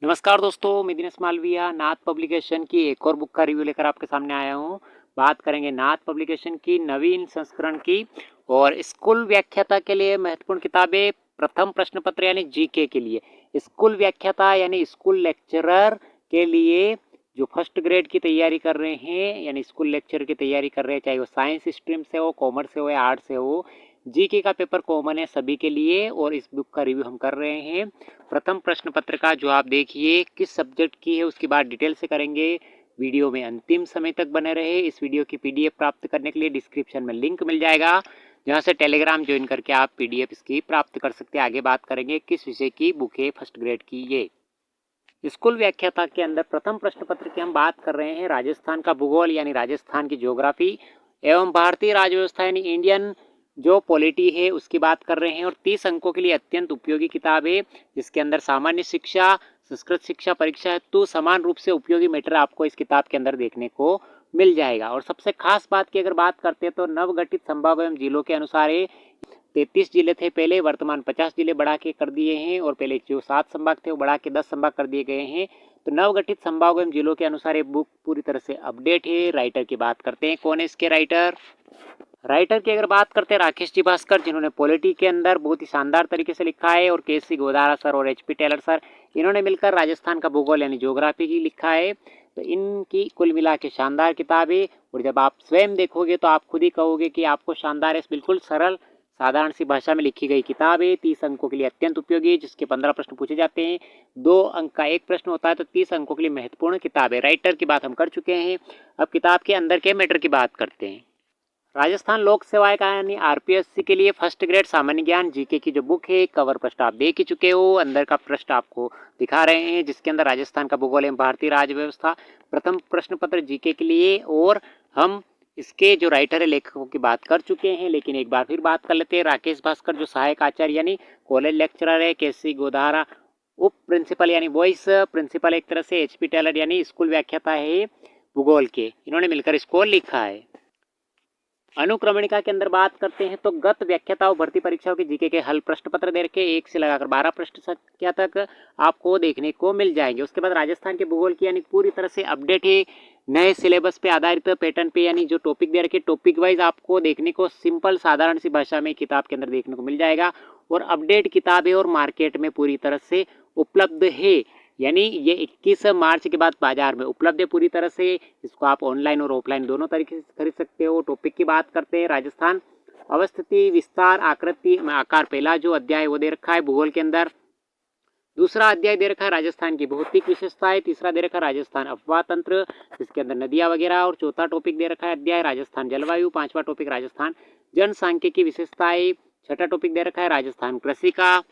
नमस्कार दोस्तों, मैं दिनेश मालविया नाथ पब्लिकेशन की एक और बुक का रिव्यू लेकर आपके सामने आया हूँ। बात करेंगे नाथ पब्लिकेशन की नवीन संस्करण की और स्कूल व्याख्याता के लिए महत्वपूर्ण किताबें। प्रथम प्रश्न पत्र यानी जीके के लिए, स्कूल व्याख्याता यानी स्कूल लेक्चरर के लिए जो फर्स्ट ग्रेड की तैयारी कर रहे हैं यानी स्कूल लेक्चर की तैयारी कर रहे हैं, चाहे वो साइंस स्ट्रीम से हो, कॉमर्स से हो या आर्ट्स से हो। जीके का पेपर कॉमन है सभी के लिए और इस बुक का रिव्यू हम कर रहे हैं। प्रथम प्रश्न पत्र का जो आप देखिए किस सब्जेक्ट की है उसकी बात डिटेल से करेंगे। वीडियो में अंतिम समय तक बने रहे। इस वीडियो की पीडीएफ प्राप्त करने के लिए डिस्क्रिप्शन में लिंक मिल जाएगा, जहां से टेलीग्राम ज्वाइन करके आप पीडीएफ इसकी प्राप्त कर सकते हैं। आगे बात करेंगे किस विषय की बुक है फर्स्ट ग्रेड की। ये स्कूल व्याख्याता के अंदर प्रथम प्रश्न पत्र की हम बात कर रहे हैं। राजस्थान का भूगोल यानी राजस्थान की ज्योग्राफी एवं भारतीय राजव्यवस्था यानी इंडियन जो पॉलिटी है उसकी बात कर रहे हैं और 30 अंकों के लिए अत्यंत उपयोगी किताब है, जिसके अंदर सामान्य शिक्षा, संस्कृत शिक्षा परीक्षा हेतु समान रूप से उपयोगी मैटर आपको इस किताब के अंदर देखने को मिल जाएगा। और सबसे खास बात की अगर बात करते हैं तो नवगठित संभाग एवं जिलों के अनुसार 33 जिले थे पहले, वर्तमान 50 जिले बढ़ा के कर दिए हैं और पहले जो 7 संभाग थे वो बढ़ा के 10 संभाग कर दिए गए हैं। तो नवगठित संभाग एवं जिलों के अनुसार ये बुक पूरी तरह से अपडेट है। राइटर की बात करते हैं, कौन है इसके राइटर। राइटर की अगर बात करते हैं राकेश जी भास्कर, जिन्होंने पॉलिटी के अंदर बहुत ही शानदार तरीके से लिखा है, और केसी गोदारा सर और एचपी टेलर सर, इन्होंने मिलकर राजस्थान का भूगोल यानी ज्योग्राफी की लिखा है। तो इनकी कुल मिला के शानदार किताब है और जब आप स्वयं देखोगे तो आप खुद ही कहोगे कि आपको शानदार है। बिल्कुल सरल साधारण सी भाषा में लिखी गई किताब है। 30 अंकों के लिए अत्यंत उपयोगी है, जिसके 15 प्रश्न पूछे जाते हैं। 2 अंक का एक प्रश्न होता है, तो 30 अंकों के लिए महत्वपूर्ण किताब है। राइटर की बात हम कर चुके हैं, अब किताब के अंदर के मैटर की बात करते हैं। राजस्थान लोक सेवाएं का यानी आरपीएससी के लिए फर्स्ट ग्रेड सामान्य ज्ञान जीके की जो बुक है, कवर पृष्ठ आप देख ही चुके हो, अंदर का पृष्ठ आपको दिखा रहे हैं, जिसके अंदर राजस्थान का भूगोल एवं भारतीय राज्य व्यवस्था प्रथम प्रश्न पत्र जीके के लिए। और हम इसके जो राइटर है लेखकों की बात कर चुके हैं, लेकिन एक बार फिर बात कर लेते हैं। राकेश भास्कर जो सहायक आचार्य यानी कॉलेज लेक्चरर है, केसी गोधारा उप प्रिंसिपल यानी वॉइस प्रिंसिपल एक तरह से, एचपी टेलर यानी स्कूल व्याख्याता है भूगोल के, इन्होंने मिलकर इसको लिखा है। अनुक्रमणिका के अंदर बात करते हैं तो गत व्याख्याताओं भर्ती परीक्षाओं के जीके के हल प्रश्न पत्र दे रखे 1 से लगाकर 12 प्रश्न संख्या तक आपको देखने को मिल जाएंगे। उसके बाद राजस्थान के भूगोल की यानी पूरी तरह से अपडेट है, नए सिलेबस पे आधारित पैटर्न पे, यानी जो टॉपिक दे रखे टॉपिक वाइज आपको देखने को सिंपल साधारण सी भाषा में किताब के अंदर देखने को मिल जाएगा। और अपडेट किताब है और मार्केट में पूरी तरह से उपलब्ध है, यानी ये 21 मार्च के बाद बाजार में उपलब्ध है पूरी तरह से। इसको आप ऑनलाइन और ऑफलाइन दोनों तरीके से खरीद सकते हो। टॉपिक की बात करते हैं, राजस्थान अवस्थिति विस्तार आकृति आकार, पहला जो अध्याय वो दे रखा है भूगोल के अंदर। दूसरा अध्याय दे रखा है राजस्थान की भौतिक विशेषताएं। तीसरा दे रखा है राजस्थान अफवाह तंत्र, जिसके अंदर नदियां वगैरह। और चौथा टॉपिक दे रखा है अध्याय राजस्थान जलवायु। पांचवा टॉपिक राजस्थान जनसांख्यिकी विशेषताएं। छठा टॉपिक दे रखा है राजस्थान कृषि का।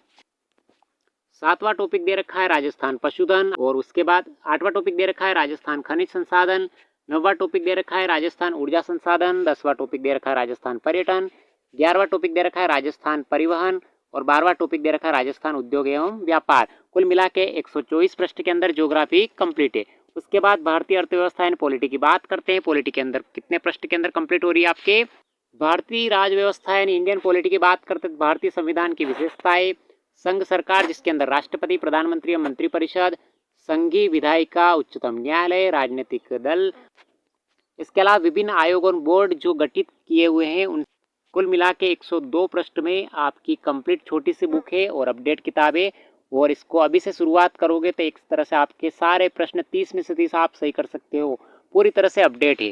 सातवां टॉपिक दे रखा है राजस्थान पशुधन। और उसके बाद आठवां टॉपिक दे रखा है राजस्थान खनिज संसाधन। नौवां टॉपिक दे रखा है राजस्थान ऊर्जा संसाधन। 10वां टॉपिक दे रखा है राजस्थान पर्यटन। 11वां टॉपिक दे रखा है राजस्थान परिवहन। और 12वां टॉपिक दे रखा है राजस्थान उद्योग एवं व्यापार। कुल मिला के 124 पृष्ठ के अंदर ज्योग्राफी कंप्लीट है। उसके बाद भारतीय अर्थव्यवस्था एंड पॉलिटी की बात करते हैं। पॉलिटी के अंदर कितने पृष्ठ के अंदर कंप्लीट हो रही है आपके। भारतीय राजव्यवस्था यानी इंडियन पॉलिटी की बात करते हैं, भारतीय संविधान की विशेषताएं, संघ सरकार जिसके अंदर राष्ट्रपति, प्रधानमंत्री, मंत्रिपरिषद, संघीय विधायिका, उच्चतम न्यायालय, राजनीतिक दल, इसके अलावा विभिन्न आयोग और बोर्ड जो गठित किए हुए हैं उन कुल मिला के 102 पृष्ठ में आपकी कंप्लीट छोटी सी बुक है और अपडेट किताब है। और इसको अभी से शुरुआत करोगे तो एक तरह से आपके सारे प्रश्न 30 में से 30 आप सही कर सकते हो, पूरी तरह से अपडेट है।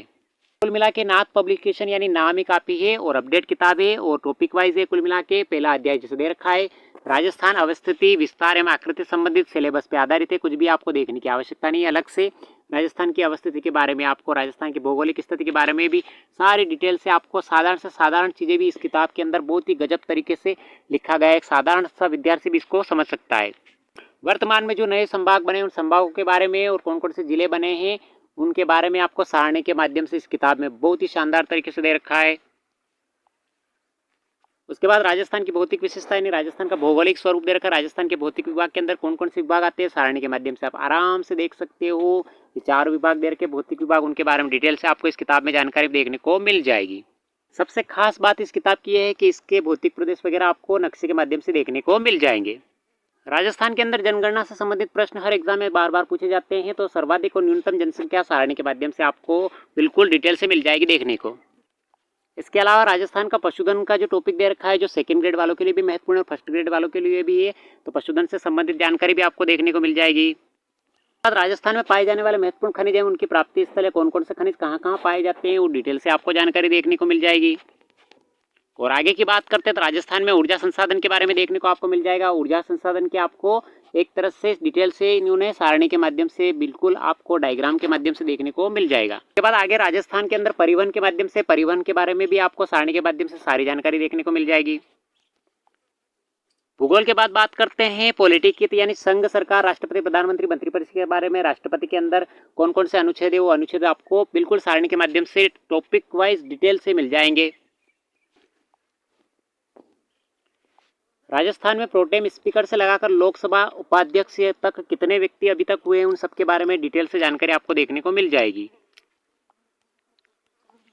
कुल मिला के नाथ पब्लिकेशन यानी नाम ही काफी है और अपडेट किताब है और टॉपिक वाइज है। कुल मिला के पहला अध्याय जैसे दे रखा है राजस्थान अवस्थिति विस्तार एवं आकृति संबंधित सिलेबस पे आधारित है, कुछ भी आपको देखने की आवश्यकता नहीं है अलग से। राजस्थान की अवस्थिति के बारे में आपको, राजस्थान की भौगोलिक स्थिति के बारे में भी सारी डिटेल से आपको साधारण से साधारण चीजें भी इस किताब के अंदर बहुत ही गजब तरीके से लिखा गया है। एक साधारण सा विद्यार्थी भी इसको समझ सकता है। वर्तमान में जो नए संभाग बने उन संभागों के बारे में और कौन कौन से जिले बने हैं उनके बारे में आपको सारणी के माध्यम से इस किताब में बहुत ही शानदार तरीके से दे रखा है। उसके बाद राजस्थान की भौतिक विशेषता यानी राजस्थान का भौगोलिक स्वरूप दे रखा है। राजस्थान के भौतिक विभाग के अंदर कौन कौन से विभाग आते हैं सारणी के माध्यम से आप आराम से देख सकते हो। ये 4 विभाग दे रखे भौतिक विभाग, उनके बारे में डिटेल से आपको इस किताब में जानकारी देखने को मिल जाएगी। सबसे खास बात इस किताब की है कि इसके भौतिक प्रदेश वगैरह आपको नक्शे के माध्यम से देखने को मिल जाएंगे। राजस्थान के अंदर जनगणना से संबंधित प्रश्न हर एग्जाम में बार बार पूछे जाते हैं, तो सर्वाधिक और न्यूनतम जनसंख्या सारणी के माध्यम से आपको बिल्कुल डिटेल से मिल जाएगी देखने को। इसके अलावा राजस्थान का पशुधन का जो टॉपिक दे रखा है, जो सेकंड ग्रेड वालों के लिए भी महत्वपूर्ण है और फर्स्ट ग्रेड वालों के लिए भी है, तो पशुधन से संबंधित जानकारी भी आपको देखने को मिल जाएगी। राजस्थान में पाए जाने वाले महत्वपूर्ण खनिज एवं उनकी प्राप्ति स्थल है, कौन कौन से खनिज कहाँ कहाँ पाए जाते हैं, वो डिटेल से आपको जानकारी देखने को मिल जाएगी। और आगे की बात करते हैं तो राजस्थान में ऊर्जा संसाधन के बारे में देखने को आपको मिल जाएगा। ऊर्जा संसाधन के आपको एक तरह से डिटेल से इन्होंने सारणी के माध्यम से बिल्कुल आपको डायग्राम के माध्यम से देखने को मिल जाएगा। उसके बाद आगे राजस्थान के अंदर परिवहन के माध्यम से, परिवहन के बारे में भी आपको सारणी के माध्यम से सारी जानकारी देखने को मिल जाएगी। भूगोल के बाद बात करते हैं पॉलिटी की, यानी संघ सरकार, राष्ट्रपति, प्रधानमंत्री, मंत्रिपरिषद के बारे में। राष्ट्रपति के अंदर कौन कौन से अनुच्छेद है, वो अनुच्छेद आपको बिल्कुल सारणी के माध्यम से टॉपिक वाइज डिटेल से मिल जाएंगे। राजस्थान में प्रोटेम स्पीकर से लगाकर लोकसभा उपाध्यक्ष तक कितने व्यक्ति अभी तक हुए हैं, उन सबके बारे में डिटेल से जानकारी आपको देखने को मिल जाएगी।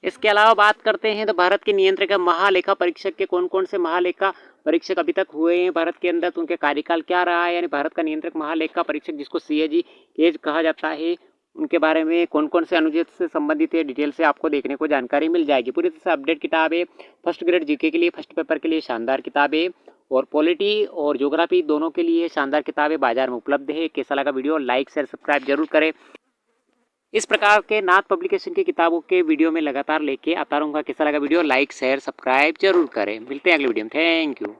इसके अलावा बात करते हैं तो भारत के नियंत्रक महालेखा परीक्षक के कौन कौन से महालेखा परीक्षक अभी तक हुए हैं भारत के अंदर, तो उनके कार्यकाल क्या रहा है, यानी भारत का नियंत्रक महालेखा परीक्षक जिसको सीएजी एज कहा जाता है, उनके बारे में कौन कौन से अनुच्छेद से संबंधित है, डिटेल से आपको देखने को जानकारी मिल जाएगी। पूरी तरह से अपडेट किताब है, फर्स्ट ग्रेड जीके के लिए, फर्स्ट पेपर के लिए शानदार किताब है, और पॉलिटी और ज्योग्राफी दोनों के लिए शानदार किताबें बाजार में उपलब्ध है। कैसा लगा वीडियो, लाइक शेयर सब्सक्राइब जरूर करें। इस प्रकार के नाथ पब्लिकेशन की किताबों के वीडियो में लगातार लेके आता रहूँगा। कैसा लगा वीडियो, लाइक शेयर सब्सक्राइब जरूर करें। मिलते हैं अगले वीडियो में, थैंक यू।